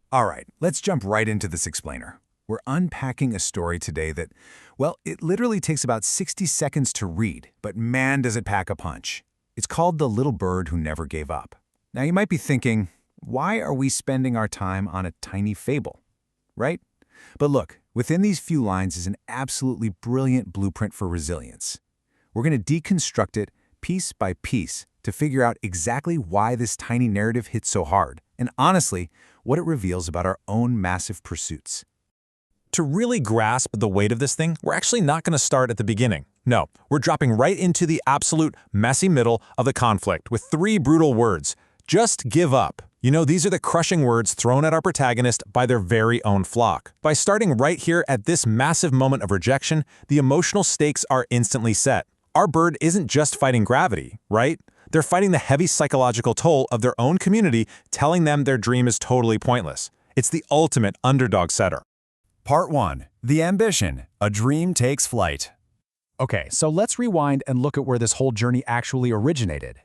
All right, let's jump right into this explainer. We're unpacking a story today that, well, it literally takes about 60 seconds to read, but man, does it pack a punch. It's called The Little Bird Who Never Gave Up. Now, you might be thinking, why are we spending our time on a tiny fable? Right? But look, within these few lines is an absolutely brilliant blueprint for resilience. We're going to deconstruct it piece by piece to figure out exactly why this tiny narrative hits so hard, and honestly, what it reveals about our own massive pursuits. To really grasp the weight of this thing, we're actually not going to start at the beginning. No, we're dropping right into the absolute messy middle of the conflict with three brutal words. Just give up. You know, these are the crushing words thrown at our protagonist by their very own flock. By starting right here at this massive moment of rejection, the emotional stakes are instantly set. Our bird isn't just fighting gravity, right? They're fighting the heavy psychological toll of their own community, telling them their dream is totally pointless. It's the ultimate underdog setter. Part 1. The Ambition. A Dream Takes Flight. Okay, so let's rewind and look at where this whole journey actually originated.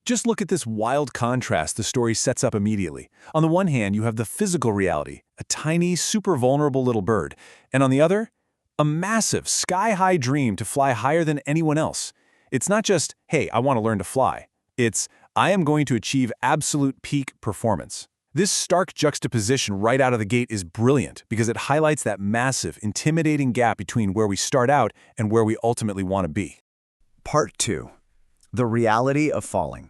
Just look at this wild contrast the story sets up immediately. On the one hand, you have the physical reality, a tiny, super vulnerable little bird, and on the other, a massive, sky-high dream to fly higher than anyone else. It's not just, hey, I want to learn to fly. It's, I am going to achieve absolute peak performance. This stark juxtaposition right out of the gate is brilliant because it highlights that massive, intimidating gap between where we start out and where we ultimately want to be. Part 2. The Reality of Falling.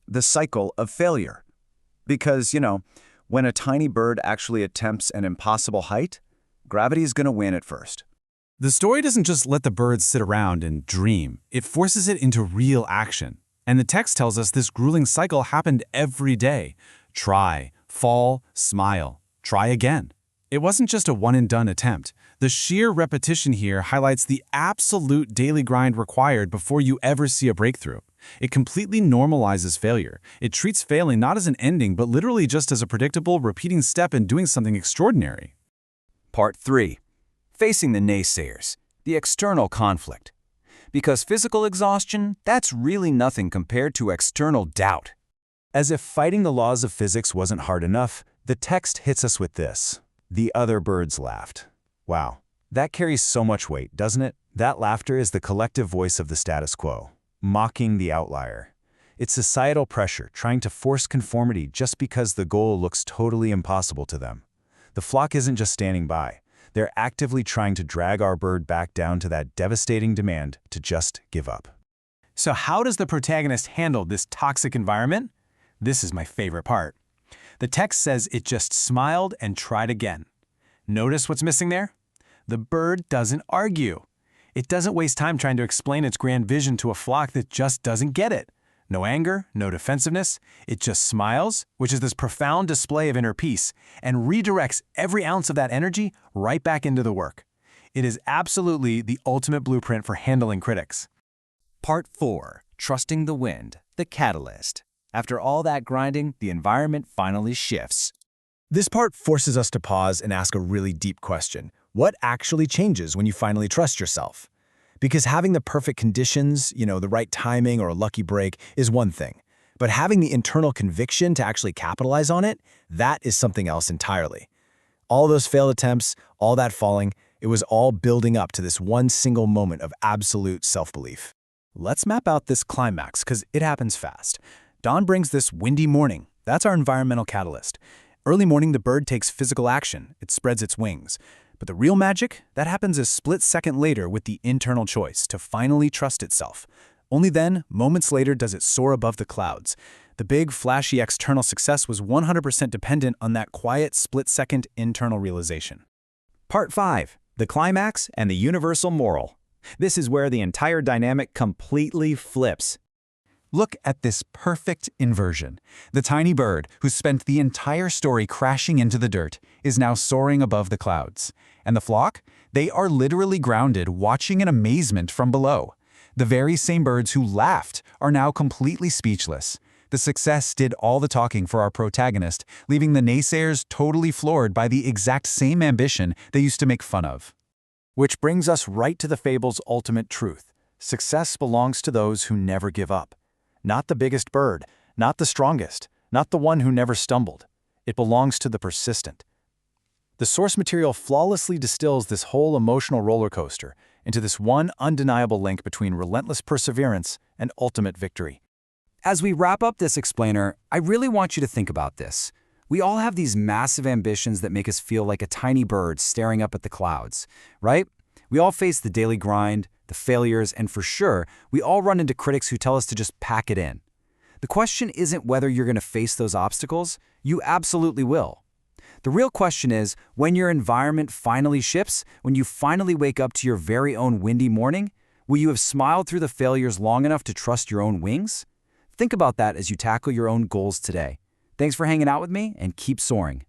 The Cycle of Failure. Because, when a tiny bird actually attempts an impossible height, gravity is going to win at first. The story doesn't just let the bird sit around and dream. It forces it into real action. And the text tells us this grueling cycle happened every day. Try, fall, smile, try again. It wasn't just a one-and-done attempt. The sheer repetition here highlights the absolute daily grind required before you ever see a breakthrough. It completely normalizes failure. It treats failing not as an ending, but literally just as a predictable, repeating step in doing something extraordinary. Part 3. Facing the naysayers. The external conflict. Because physical exhaustion, that's really nothing compared to external doubt. As if fighting the laws of physics wasn't hard enough, the text hits us with this. The other birds laughed. Wow, that carries so much weight, doesn't it? That laughter is the collective voice of the status quo, mocking the outlier. It's societal pressure trying to force conformity just because the goal looks totally impossible to them. The flock isn't just standing by. They're actively trying to drag our bird back down to that devastating demand to just give up. So how does the protagonist handle this toxic environment? This is my favorite part. The text says it just smiled and tried again. Notice what's missing there? The bird doesn't argue. It doesn't waste time trying to explain its grand vision to a flock that just doesn't get it. No anger, no defensiveness. It just smiles, which is this profound display of inner peace, and redirects every ounce of that energy right back into the work. It is absolutely the ultimate blueprint for handling critics. Part 4. Trusting the Wind, the Catalyst. After all that grinding, the environment finally shifts. This part forces us to pause and ask a really deep question. What actually changes when you finally trust yourself? Because having the perfect conditions, the right timing or a lucky break is one thing. But having the internal conviction to actually capitalize on it, that is something else entirely. All those failed attempts, all that falling, it was all building up to this one single moment of absolute self-belief. Let's map out this climax because it happens fast. Dawn brings this windy morning. That's our environmental catalyst. Early morning, the bird takes physical action. It spreads its wings. But the real magic, that happens a split second later with the internal choice to finally trust itself. Only then, moments later, does it soar above the clouds. The big, flashy external success was 100% dependent on that quiet, split-second internal realization. Part 5. The Climax and the Universal Moral. This is where the entire dynamic completely flips. Look at this perfect inversion. The tiny bird, who spent the entire story crashing into the dirt, is now soaring above the clouds. And the flock? They are literally grounded, watching in amazement from below. The very same birds who laughed are now completely speechless. The success did all the talking for our protagonist, leaving the naysayers totally floored by the exact same ambition they used to make fun of. Which brings us right to the fable's ultimate truth. Success belongs to those who never give up. Not the biggest bird, not the strongest, not the one who never stumbled. It belongs to the persistent. The source material flawlessly distills this whole emotional roller coaster into this one undeniable link between relentless perseverance and ultimate victory. As we wrap up this explainer, I really want you to think about this. We all have these massive ambitions that make us feel like a tiny bird staring up at the clouds, right? We all face the daily grind, the failures, and for sure, we all run into critics who tell us to just pack it in. The question isn't whether you're going to face those obstacles. You absolutely will. The real question is, when your environment finally shifts, when you finally wake up to your very own windy morning, will you have smiled through the failures long enough to trust your own wings? Think about that as you tackle your own goals today. Thanks for hanging out with me, and keep soaring.